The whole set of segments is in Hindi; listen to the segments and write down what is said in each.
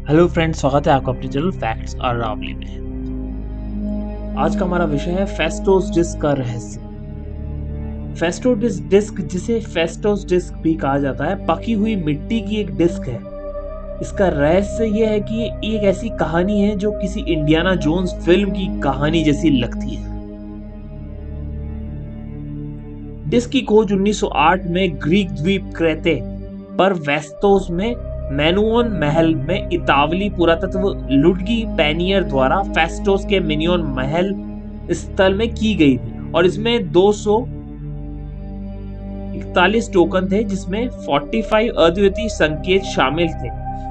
हेलो फ्रेंड्स, स्वागत है आपका अपने चैनल फैक्ट्स और रावली में। आज का हमारा विषय है फेस्टोस डिस्क का रहस्य। फेस्टोस डिस्क, जिसे फेस्टोस डिस्क भी कहा जाता है, पकी हुई मिट्टी की एक डिस्क है। इसका रहस्य यह है कि ये एक ऐसी कहानी है जो किसी इंडियाना जोन्स फिल्म की कहानी जैसी लगती है। डिस्क की खोज 1908 में ग्रीक द्वीप क्रेते पर वेस्तोस में मेनुओन महल में इतावली पुरातत्व लुडगी पैनियर द्वारा फेस्टोस के मिनियोन महल स्थल में की गई थी और इसमें 241 टोकन थे, जिसमें 45 अद्वितीय संकेत शामिल थे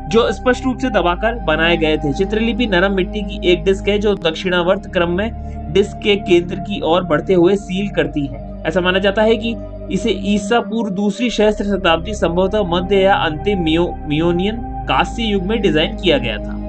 जो स्पष्ट रूप से दबाकर बनाए गए थे। चित्रलिपि नरम मिट्टी की एक डिस्क है जो दक्षिणावर्त क्रम में डिस्क के केंद्र की ओर बढ़ते हुए सील करती है। ऐसा माना जाता है कि इसे ईसा पूर्व दूसरी सहस्त्र शताब्दी, संभवतः मध्य या अंतिम मियोनियन कांस्य युग में डिजाइन किया गया था।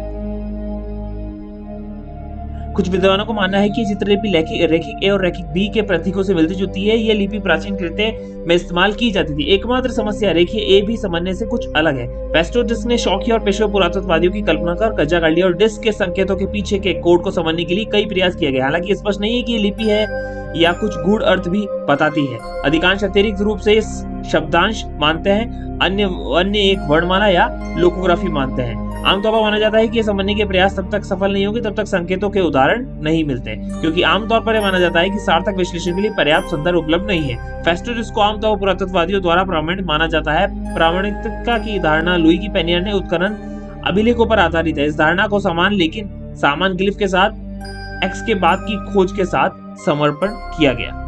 कुछ विद्वानों को मानना है कि चित्रलिपि रेखिक ए और रेखिक बी के प्रतीकों से मिलती जुलती है। यह लिपि प्राचीन कृत्य में इस्तेमाल की जाती थी। एकमात्र समस्या रेखीय ए भी समझने से कुछ अलग है। फेस्टोस डिस्क ने शौकिया और पेशेवर पुरातत्ववादियों की कल्पना कर कब्जा कर लिया और डिस्क के संकेतों के पीछे के कोड को समझने के लिए कई प्रयास किए गए। हालांकि स्पष्ट नहीं है कि ये लिपि है या कुछ गूढ़ अर्थ भी बताती है। अधिकांश अतिरिक्त रूप से इस शब्दांश मानते हैं, अन्य एक वर्णमाला या लोकोग्राफी मानते हैं। आमतौर पर माना जाता है कि समझने के प्रयास तब तक सफल नहीं होंगे जब तक संकेतों के उदाहरण नहीं मिलते, क्योंकि आमतौर पर माना जाता है कि सार्थक विश्लेषण के लिए पर्याप्त संदर्भ उपलब्ध नहीं है। फेस्टोस को आमतौर पर पुरातत्ववादियों द्वारा प्रामाणिक माना जाता है। प्रामाणिकता की धारणा लुइगी पैनियर ने उत्खनन अभिलेखों पर आधारित है। इस धारणा को समान लेकिन समान ग्लिफ के साथ एक्स के बाद की खोज के साथ समर्पण किया गया।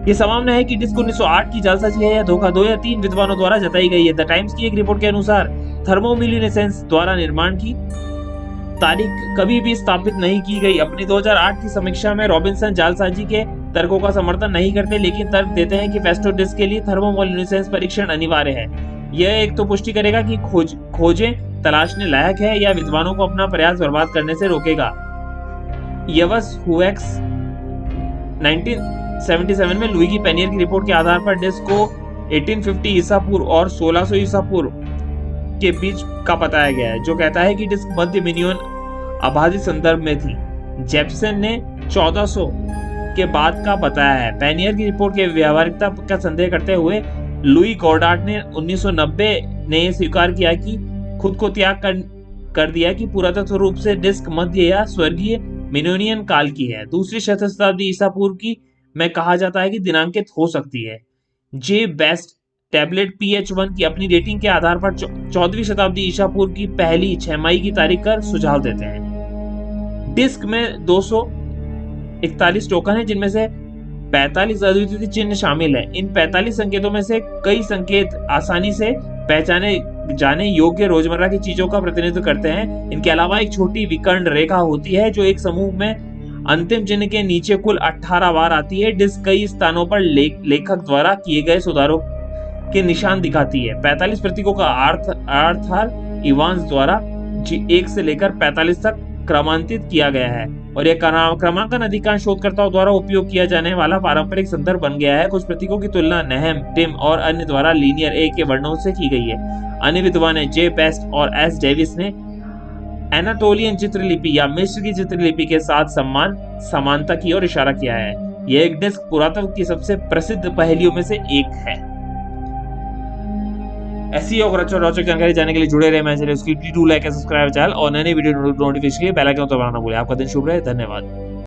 ये संभावना है कि डिस्क 1908 की जालसाजी है या धोखा। 2 या 3 विद्वानों द्वारा जताई गई है। द टाइम्स की एक रिपोर्ट के अनुसार थर्मोमिल्यूनेसेंस द्वारा निर्माण की तारीख कभी भी स्थापित नहीं की गई। अपनी 2008 की समीक्षा में रॉबिन्सन जालसाजी के तर्कों का समर्थन नहीं करते, लेकिन तर्क देते हैं कि फेस्टोस डिस्क के लिए थर्मोमिल्यूनेसेंस परीक्षण अनिवार्य है। यह एक तो पुष्टि करेगा कि खोजें तलाशने लायक है या विद्वानों को अपना प्रयास बर्बाद करने से रोकेगा। यवस हुएक्स 1977 में लुइगी पैनियर की रिपोर्ट के आधार पर डिस्क को 1850 ईसा पूर्व और 1600 ईसा पूर्व के बीच का बताया गया है, जो कहता है कि डिस्क मध्य मिनियोन आबादी संदर्भ में थी। जेप्सन ने 1400 के बाद का बताया है। पैनियर की रिपोर्ट के व्यावहारिकता का संदेह करते हुए लुई गॉडार्ट ने 1990 ने स्वीकार किया कि खुद को त्याग कर दिया कि पुरातत्व रूप से डिस्क मध्य या स्वर्गीय मिनोनियन काल की है। दूसरी सहस्त्र शताब्दी ईसा पूर्व की में कहा जाता है कि दिनांकित हो सकती है। जे बेस्ट टैबलेट PH1 की अपनी रेटिंग के आधार पर 14वीं शताब्दी ईसा पूर्व की पहली छमाही की तारीख का सुझाव देते हैं। डिस्क में 241 टोकन है, जिनमें से 45 अद्वितीय चिन्ह शामिल है। इन 45 संकेतों में से कई संकेत आसानी से पहचाने जाने योग्य रोजमर्रा की चीजों का प्रतिनिधित्व करते हैं। इनके अलावा एक छोटी विकर्ण रेखा होती है जो एक समूह में अंतिम चिन्ह के नीचे कुल 18 बार आती है। डिस्क कई स्थानों पर लेखक द्वारा किए गए सुधारों के निशान दिखाती है। 45 प्रतीकों का आर्थर इवांस द्वारा 1 से लेकर 45 तक क्रमांकित किया गया है और यह क्रमांकन अधिकांश शोधकर्ताओं द्वारा उपयोग किया जाने वाला पारंपरिक संदर्भ बन गया है। कुछ प्रतीकों की तुलना नेहम, टिम और अन्य द्वारा लीनियर ए के वर्णों से की गई है। अन्य विद्वान जे बेस्ट और एस डेविस ने एनाटोलियन चित्रलिपि या मिस्र की चित्रलिपि के साथ समानता की ओर इशारा किया है। यह एक डिस्क पुरातत्व की सबसे प्रसिद्ध पहेलियों में से एक है। ऐसी और रोचक जानकारी जानने के लिए जुड़े रहे मैं चैनल, उसके लिए do like and subscribe channel और नए वीडियो नोटिफिकेशन के लिए बेल आइकन दबाना ना भूलें। आपका दिन शुभ रहे। धन्यवाद।